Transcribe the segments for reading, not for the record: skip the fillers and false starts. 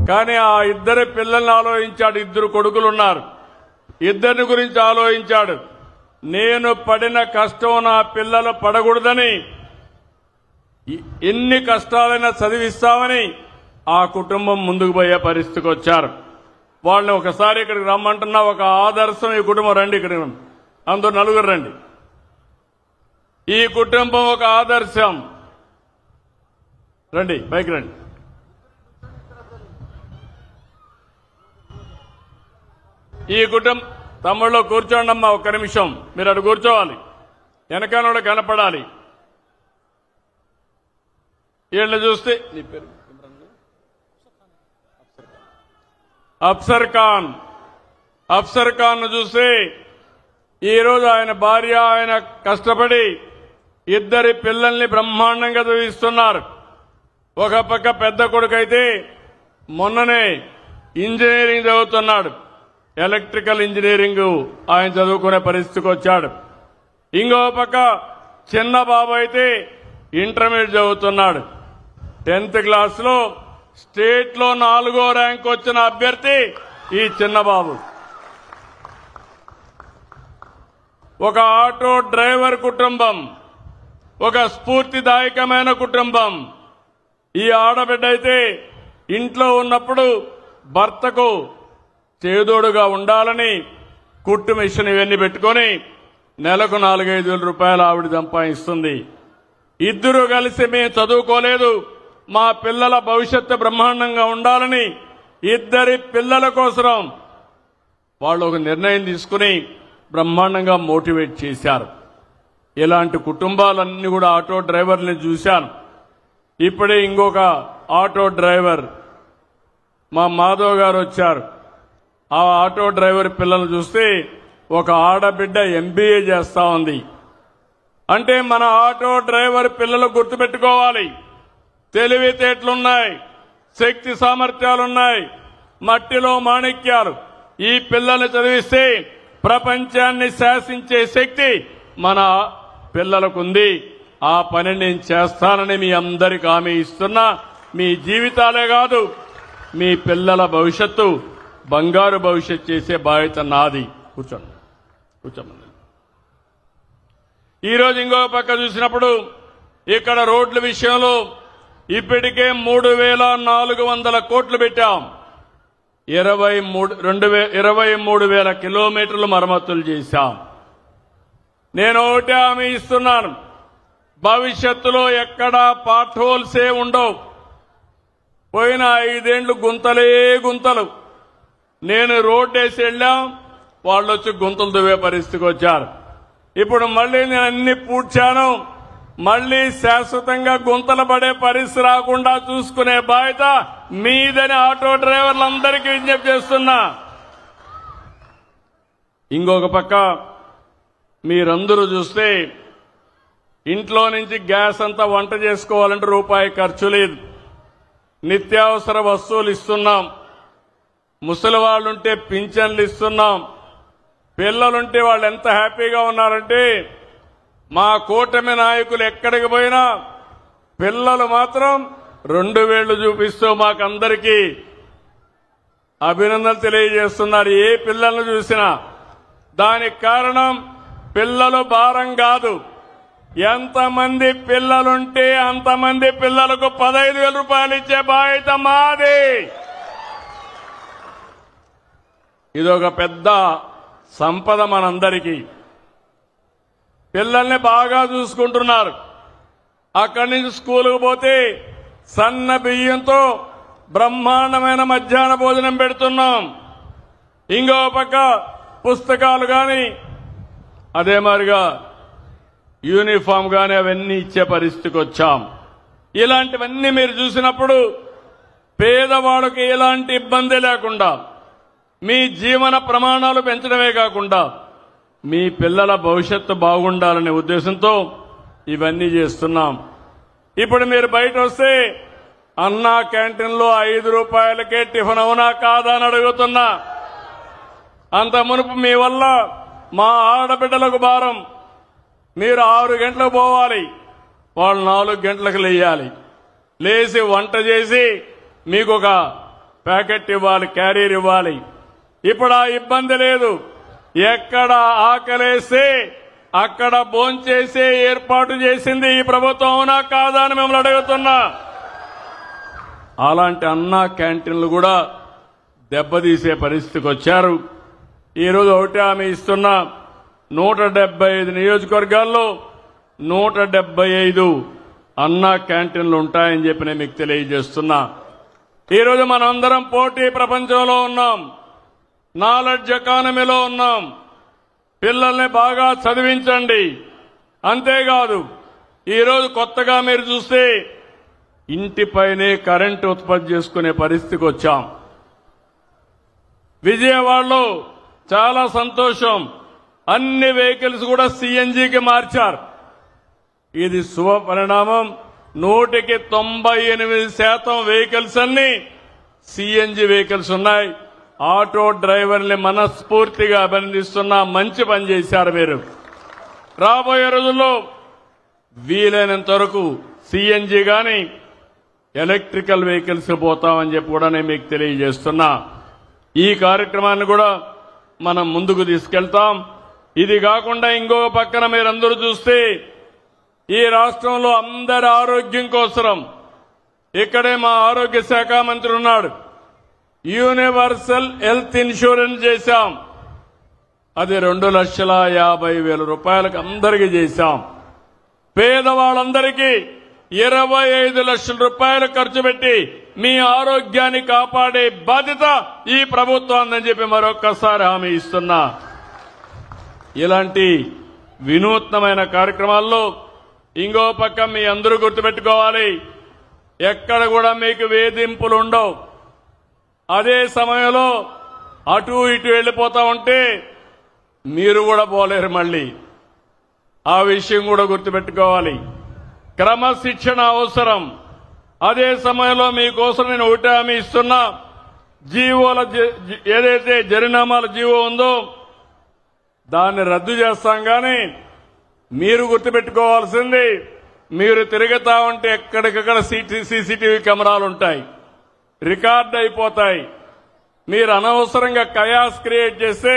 కానీ ఆ ఇద్దరి పిల్లల్ని ఆలోచించాడు. ఇద్దరు కొడుకులున్నారు. ఇద్దరిని గురించి ఆలోచించాడు. నేను పడిన కష్టం నా పిల్లలు పడకూడదని ఎన్ని కష్టాలైనా చదివిస్తామని ఆ కుటుంబం ముందుకు పోయే పరిస్థితికి వచ్చారు. వాళ్ళని ఒకసారి ఇక్కడికి రమ్మంటున్నా. ఒక ఆదర్శం ఈ కుటుంబం. రండి ఇక్కడికి, అందరూ నలుగురు రండి. ఈ కుటుంబం ఒక ఆదర్శం. రండి, పైకి రండి. ఈ కుటుంబం తమ్ముళ్ళు కూర్చోండి అమ్మా, ఒక్క నిమిషం మీరు అటు కూర్చోవాలి. వెనకాల కనపడాలి. వీళ్ళు చూస్తే నీ పేరు అఫ్సర్ ఖాన్ చూస్తే ఈరోజు ఆయన భార్య ఆయన కష్టపడి ఇద్దరి పిల్లల్ని బ్రహ్మాండంగా చదివిస్తున్నారు. ఒక పక్క పెద్ద కొడుకైతే మొన్ననే ఇంజనీరింగ్ చదువుతున్నాడు. ఎలక్ట్రికల్ ఇంజనీరింగ్ ఆయన చదువుకునే పరిస్థితికి వచ్చాడు. ఇంకో పక్క చిన్న బాబు అయితే ఇంటర్మీడియట్ చదువుతున్నాడు. 10th క్లాస్లో స్టేట్ లో 4వ ర్యాంక్ వచ్చిన అభ్యర్థి ఈ చిన్న బాబు. ఒక ఆటో డ్రైవర్ కుటుంబం, ఒక స్ఫూర్తిదాయకమైన కుటుంబం. ఈ ఆడబిడ్డ అయితే ఇంట్లో ఉన్నప్పుడు భర్తకు చేదోడుగా ఉండాలని కుట్టు మిషన్ ఇవన్నీ పెట్టుకుని నెలకు 4-5 రూపాయలు ఆవిడ సంపాదిస్తుంది. ఇద్దరు కలిసి మేము చదువుకోలేదు, మా పిల్లల భవిష్యత్తు బ్రహ్మాండంగా ఉండాలని ఇద్దరి పిల్లల కోసం వాళ్ళు ఒక నిర్ణయం తీసుకుని బ్రహ్మాండంగా మోటివేట్ చేశారు. ఇలాంటి కుటుంబాలన్నీ కూడా ఆటో డ్రైవర్ని చూశాను. ఇప్పుడే ఇంకొక ఆటో డ్రైవర్ మా మాధవ్ గారు వచ్చారు. ఆ ఆటో డ్రైవర్ పిల్లలు చూస్తే ఒక ఆడబిడ్డ MBA చేస్తా ఉంది. అంటే మన ఆటో డ్రైవర్ పిల్లలు గుర్తుపెట్టుకోవాలి, తెలివితేటలున్నాయి, శక్తి సామర్థ్యాలున్నాయి, మట్టిలో మాణిక్యాలు. ఈ పిల్లల్ని చదివిస్తే ప్రపంచాన్ని శాసించే శక్తి మన పిల్లలకుంది. ఆ పని నేను చేస్తానని మీ అందరికీ హామీ ఇస్తున్నా. మీ జీవితాలే కాదు, మీ పిల్లల భవిష్యత్తు బంగారు భవిష్యత్తు చేసే బాధ్యత నాది. కూర్చోండి. ఈరోజు ఇంకో పక్క చూసినప్పుడు ఇక్కడ రోడ్ల విషయంలో ఇప్పటికే 3,400 కోట్లు పెట్టాం. 23,000 కిలోమీటర్లు మరమ్మతులు చేశాం. నేను ఒకటే హామీ ఇస్తున్నాను, భవిష్యత్తులో ఎక్కడా పార్ట్ హోల్సే ఉండవు. పోయిన 5 ఏళ్లు గుంతలే గుంతలు. నేను రోడ్డు వేసి వెళ్ళాం, వాళ్ళు వచ్చి గుంతలు దువ్వే పరిస్థితికి వచ్చారు. ఇప్పుడు మళ్లీ నేను అన్ని పూడ్చాను. మళ్లీ శాశ్వతంగా గుంతలు పడే పరిస్థితి రాకుండా చూసుకునే బాధ్యత మీదని ఆటో డ్రైవర్లందరికీ విజ్ఞప్తి చేస్తున్నా. ఇంకొక పక్క మీరందరూ చూస్తే ఇంట్లో నుంచి గ్యాస్ అంతా వంట చేసుకోవాలంటే రూపాయి ఖర్చు లేదు. నిత్యావసర వస్తువులు ఇస్తున్నాం. ముసలి వాళ్ళుంటే పింఛన్లు ఇస్తున్నాం. పిల్లలుంటే వాళ్ళు ఎంత హ్యాపీగా ఉన్నారంటే మా కూటమి నాయకులు ఎక్కడికి పోయినా పిల్లలు మాత్రం 2 వేళ్లు చూపిస్తూ మాకందరికీ అభినందనలు తెలియజేస్తున్నారు. ఏ పిల్లలను చూసినా దానికి కారణం పిల్లలు భారం కాదు. ఎంతమంది పిల్లలుంటే అంతమంది పిల్లలకు 15,000 రూపాయలు ఇచ్చే బాధ్యత మాది. ఇదొక పెద్ద సంపద మనందరికీ. పిల్లల్ని బాగా చూసుకుంటున్నారు. అక్కడి నుంచి స్కూలుకు పోతే సన్న బియ్యంతో బ్రహ్మాండమైన మధ్యాహ్న భోజనం పెడుతున్నాం. ఇంకో పక్క పుస్తకాలు కానీ అదే మాదిరిగా యూనిఫామ్ కానీ అవన్నీ ఇచ్చే పరిస్థితికి వచ్చాం. ఇలాంటివన్నీ మీరు చూసినప్పుడు పేదవాళ్ళకి ఎలాంటి ఇబ్బంది లేకుండా మీ జీవన ప్రమాణాలు పెంచడమే కాకుండా మీ పిల్లల భవిష్యత్తు బాగుండాలనే ఉద్దేశంతో ఇవన్నీ చేస్తున్నాం. ఇప్పుడు మీరు బయట వస్తే అన్నా క్యాంటీన్లో 5 రూపాయలకే టిఫిన్ అవునా కాదా అని అడుగుతున్నా. అంత మునుపు మీ వల్ల మా ఆడబిడ్డలకు భారం. మీరు 6 గంటలకు పోవాలి, వాళ్ళు 4 గంటలకు లేయాలి. లేచి వంట చేసి మీకు ఒక ప్యాకెట్ ఇవ్వాలి, క్యారియర్ ఇవ్వాలి. ఇప్పుడు ఆ ఇబ్బంది లేదు. ఎక్కడ ఆకలేస్తే అక్కడ భోంచేసే ఏర్పాటు చేసింది ఈ ప్రభుత్వం, అవునా కాదా అని మిమ్మల్ని అడుగుతున్నా. అలాంటి అన్నా క్యాంటీన్లు కూడా దెబ్బతీసే పరిస్థితికి వచ్చారు. ఈరోజు ఒకటి హామీ ఇస్తున్నా, 175 నియోజకవర్గాల్లో 175 అన్నా క్యాంటీన్లు ఉంటాయని చెప్పి నేను మీకు తెలియజేస్తున్నా. ఈరోజు మనందరం పోటీ ప్రపంచంలో ఉన్నాం, నాలెడ్జ్ ఎకానమీలో ఉన్నాం. పిల్లల్ని బాగా చదివించండి. అంతేకాదు ఈరోజు కొత్తగా మీరు చూస్తే ఇంటిపైనే కరెంటు ఉత్పత్తి చేసుకునే పరిస్థితికి వచ్చాం. విజయవాడలో చాలా సంతోషం, అన్ని వెహికల్స్ కూడా సిఎన్జికి మార్చారు. ఇది శుభ పరిణామం. 100కి 98% వెహికల్స్ అన్ని సిఎన్జి వెహికల్స్ ఉన్నాయి. ఆటో డ్రైవర్ని మనస్ఫూర్తిగా అభినందిస్తున్నా. మంచి పని చేశారు మీరు. రాబోయే రోజుల్లో వీలైనంత వరకు సిఎన్జి గాని ఎలక్ట్రికల్ వెహికల్స్ పోతామని చెప్పి కూడా నేను మీకు తెలియజేస్తున్నా. ఈ కార్యక్రమాన్ని కూడా మనం ముందుకు తీసుకెళ్తాం. ఇది కాకుండా ఇంకో పక్కన మీరందరూ చూస్తే ఈ రాష్ట్రంలో అందరి ఆరోగ్యం కోసం ఇక్కడే మా ఆరోగ్య శాఖ మంత్రి ఉన్నాడు. యూనివర్సల్ హెల్త్ ఇన్సూరెన్స్ చేశాం. అది 2,50,000 రూపాయలకు అందరికీ చేశాం. పేదవాళ్ళందరికీ 25 లక్షల రూపాయలు ఖర్చు పెట్టి మీ ఆరోగ్యాన్ని కాపాడే బాధ్యత ఈ ప్రభుత్వాన్ని చెప్పి మరొక్కసారి హామీ ఇస్తున్నా. ఇలాంటి వినూత్నమైన కార్యక్రమాల్లో ఇంకో పక్క మీ అందరూ గుర్తుపెట్టుకోవాలి, ఎక్కడ కూడా మీకు వేధింపులు ఉండవు. అదే సమయంలో అటు ఇటు వెళ్లిపోతా ఉంటే మీరు కూడా పోలేరు. మళ్ళీ ఆ విషయం కూడా గుర్తుపెట్టుకోవాలి. క్రమశిక్షణ అవసరం. అదే సమయంలో మీకోసం నేను ఒకటి హామీ ఇస్తున్నా, జీవోల ఏదైతే జరినామాల జీవో ఉందో దాన్ని రద్దు చేస్తాం. కానీ మీరు గుర్తుపెట్టుకోవాల్సింది, మీరు తిరుగుతా ఉంటే ఎక్కడికక్కడ సీసీటీవీ కెమెరాలు ఉంటాయి, రికార్డ్ అయిపోతాయి. మీరు అనవసరంగా కయాస్ క్రియేట్ చేస్తే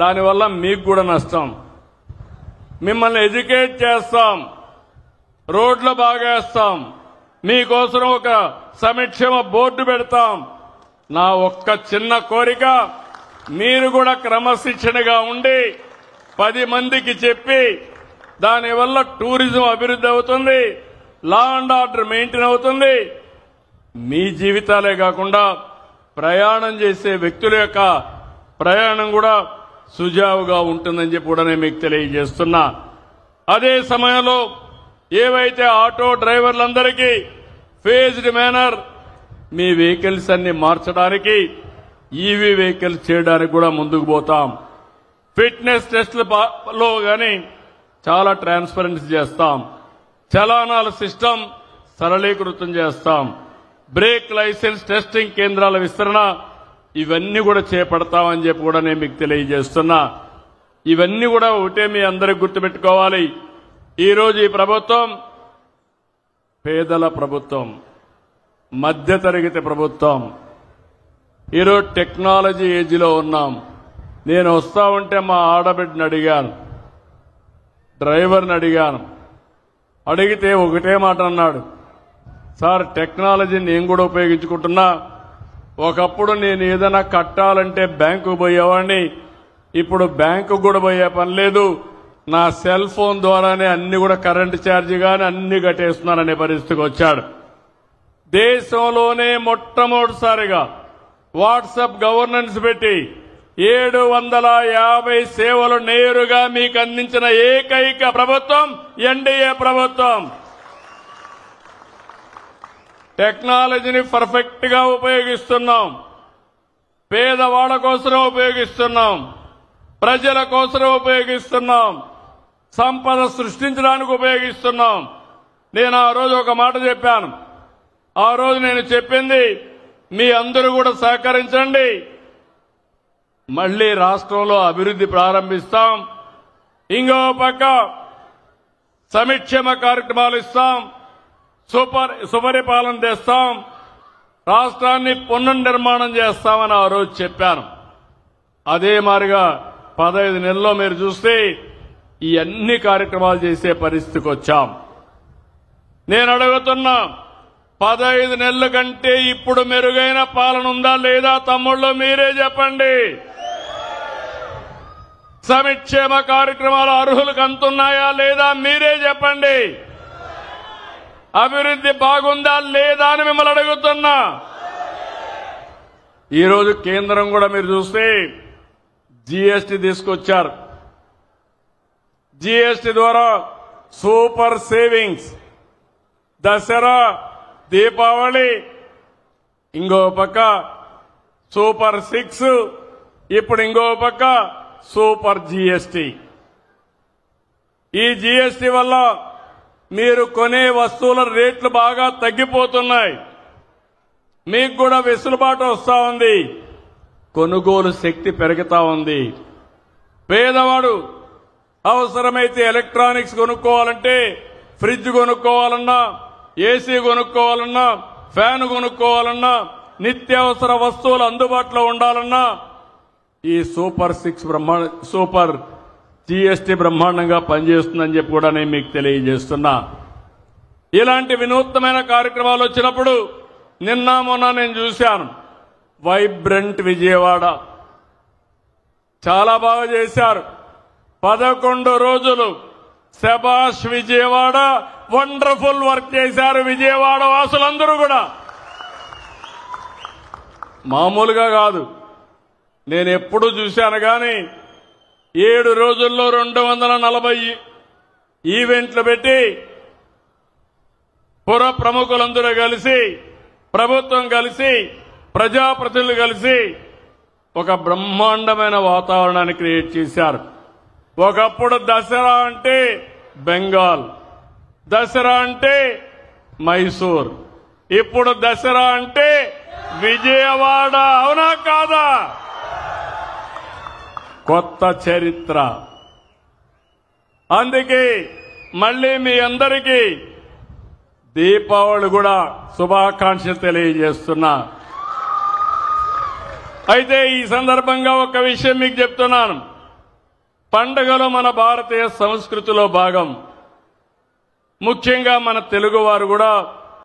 దానివల్ల మీకు కూడా నష్టం. మిమ్మల్ని ఎడ్యుకేట్ చేస్తాం, రోడ్లు బాగేస్తాం, మీకోసం ఒక సంక్షేమ బోర్డు పెడతాం. నా ఒక్క చిన్న కోరిక, మీరు కూడా క్రమశిక్షణగా ఉండి 10 మందికి చెప్పి దానివల్ల టూరిజం అభివృద్ధి అవుతుంది, లా అండ్ ఆర్డర్ మెయింటైన్ అవుతుంది. మీ జీవితాలే కాకుండా ప్రయాణం చేసే వ్యక్తుల యొక్క ప్రయాణం కూడా సుజావుగా ఉంటుందని చెప్పి కూడా నేను మీకు తెలియజేస్తున్నా. అదే సమయంలో ఏవైతే ఆటో డ్రైవర్లందరికీ ఫేజ్డ్ మేనర్ మీ వెహికల్స్ అన్ని మార్చడానికి, ఈవీ వెహికల్స్ చేయడానికి కూడా ముందుకు పోతాం. ఫిట్నెస్ టెస్టులలో గాని చాలా ట్రాన్స్పరెన్సీ చేస్తాం. చలానాల సిస్టమ్ సరళీకృతం చేస్తాం. బ్రేక్ లైసెన్స్ టెస్టింగ్ కేంద్రాల విస్తరణ, ఇవన్నీ కూడా చేపడతామని చెప్పి కూడా నేను మీకు తెలియజేస్తున్నా. ఇవన్నీ కూడా ఒకటే మీ అందరికి గుర్తుపెట్టుకోవాలి. ఈరోజు ఈ ప్రభుత్వం పేదల ప్రభుత్వం, మధ్యతరగతి ప్రభుత్వం. ఈరోజు టెక్నాలజీ ఏజ్లో ఉన్నాం. నేను వస్తా ఉంటే మా ఆడబిడ్డని అడిగాను, డ్రైవర్ని అడిగాను. అడిగితే ఒకటే మాట అన్నాడు, సార్ టెక్నాలజీని నేను కూడా ఉపయోగించుకుంటున్నా. ఒకప్పుడు నేను ఏదైనా కట్టాలంటే బ్యాంకు పోయేవాడిని, ఇప్పుడు బ్యాంకు కూడా పోయే పని లేదు. నా సెల్ ఫోన్ ద్వారానే అన్ని కూడా కరెంటు ఛార్జీ గాని అన్ని కట్టేస్తున్నాననే పరిస్థితికి వచ్చాడు. దేశంలోనే మొట్టమొదటిసారిగా వాట్సాప్ గవర్నెన్స్ పెట్టి 750 సేవలు నేరుగా మీకు అందించిన ఏకైక ప్రభుత్వం ఎన్డీఏ ప్రభుత్వం. టెక్నాలజీని పర్ఫెక్ట్ గా ఉపయోగిస్తున్నాం. పేదవాళ్ల కోసం ఉపయోగిస్తున్నాం, ప్రజల కోసం ఉపయోగిస్తున్నాం, సంపద సృష్టించడానికి ఉపయోగిస్తున్నాం. నేను ఆ రోజు ఒక మాట చెప్పాను. ఆ రోజు నేను చెప్పింది, మీ అందరూ కూడా సహకరించండి, మళ్లీ రాష్ట్రంలో అభివృద్ధి ప్రారంభిస్తాం. ఇంకో పక్క సంక్షేమ కార్యక్రమాలు ఇస్తాం, సుపరిపాలన తెస్తాం, రాష్ట్రాన్ని పునర్నిర్మాణం చేస్తామని ఆ రోజు చెప్పాను. అదే మారిగా 15 నెలల్లో మీరు చూస్తే ఈ అన్ని కార్యక్రమాలు చేసే పరిస్థితికి వచ్చాం. నేను అడుగుతున్నా, 15 నెలల కంటే ఇప్పుడు మెరుగైన పాలన ఉందా లేదా? తమ్ముళ్ళు మీరే చెప్పండి. సంక్షేమ కార్యక్రమాలు అర్హులకు అందుతున్నాయా లేదా? మీరే చెప్పండి. అభివృద్ధి బాగుందా లేదా అని మిమ్మల్ని అడుగుతున్నా. ఈరోజు కేంద్రం కూడా మీరు చూస్తే జీఎస్టీ తీసుకొచ్చారు. జీఎస్టీ ద్వారా సూపర్ సేవింగ్స్, దసరా, దీపావళి, ఇంకో పక్క సూపర్ 6, ఇప్పుడు ఇంకో పక్క సూపర్ జీఎస్టీ. ఈ జీఎస్టీ వల్ల మీరు కొనే వస్తువుల రేట్లు బాగా తగ్గిపోతున్నాయి. మీకు కూడా వెసులుబాటు వస్తా ఉంది, కొనుగోలు శక్తి పెరుగుతా ఉంది. పేదవాడు అవసరమైతే ఎలక్ట్రానిక్స్ కొనుక్కోవాలంటే, ఫ్రిడ్జ్ కొనుక్కోవాలన్నా, ఏసీ కొనుక్కోవాలన్నా, ఫ్యాన్ కొనుక్కోవాలన్నా, నిత్యావసర వస్తువులు అందుబాటులో ఉండాలన్నా ఈ సూపర్ 6 సూపర్ జీఎస్టీ బ్రహ్మాండంగా పనిచేస్తుందని చెప్పి కూడా నేను మీకు తెలియజేస్తున్నా. ఇలాంటి వినూత్నమైన కార్యక్రమాలు వచ్చినప్పుడు నిన్న మొన్న నేను చూశాను. వైబ్రెంట్ విజయవాడ చాలా బాగా చేశారు. 11 రోజులు శబాష్ విజయవాడ, వండర్ఫుల్ వర్క్ చేశారు విజయవాడ వాసులందరూ కూడా. మామూలుగా కాదు, నేను ఎప్పుడు చూశాను కానీ 7 రోజుల్లో 240 ఈవెంట్లు పెట్టి పుర ప్రముఖులందరూ కలిసి, ప్రభుత్వం కలిసి, ప్రజాప్రతినిధులు కలిసి ఒక బ్రహ్మాండమైన వాతావరణాన్ని క్రియేట్ చేశారు. ఒకప్పుడు దసరా అంటే బెంగాల్, దసరా అంటే మైసూర్, ఇప్పుడు దసరా అంటే విజయవాడ. అవునా కాదా? కొత్త చరిత్ర. అందుకే మళ్ళీ మీ అందరికీ దీపావళి కూడా శుభాకాంక్షలు తెలియజేస్తున్నా. అయితే ఈ సందర్భంగా ఒక విషయం మీకు చెప్తున్నాను. పండుగలు మన భారతీయ సంస్కృతిలో భాగం. ముఖ్యంగా మన తెలుగువారు కూడా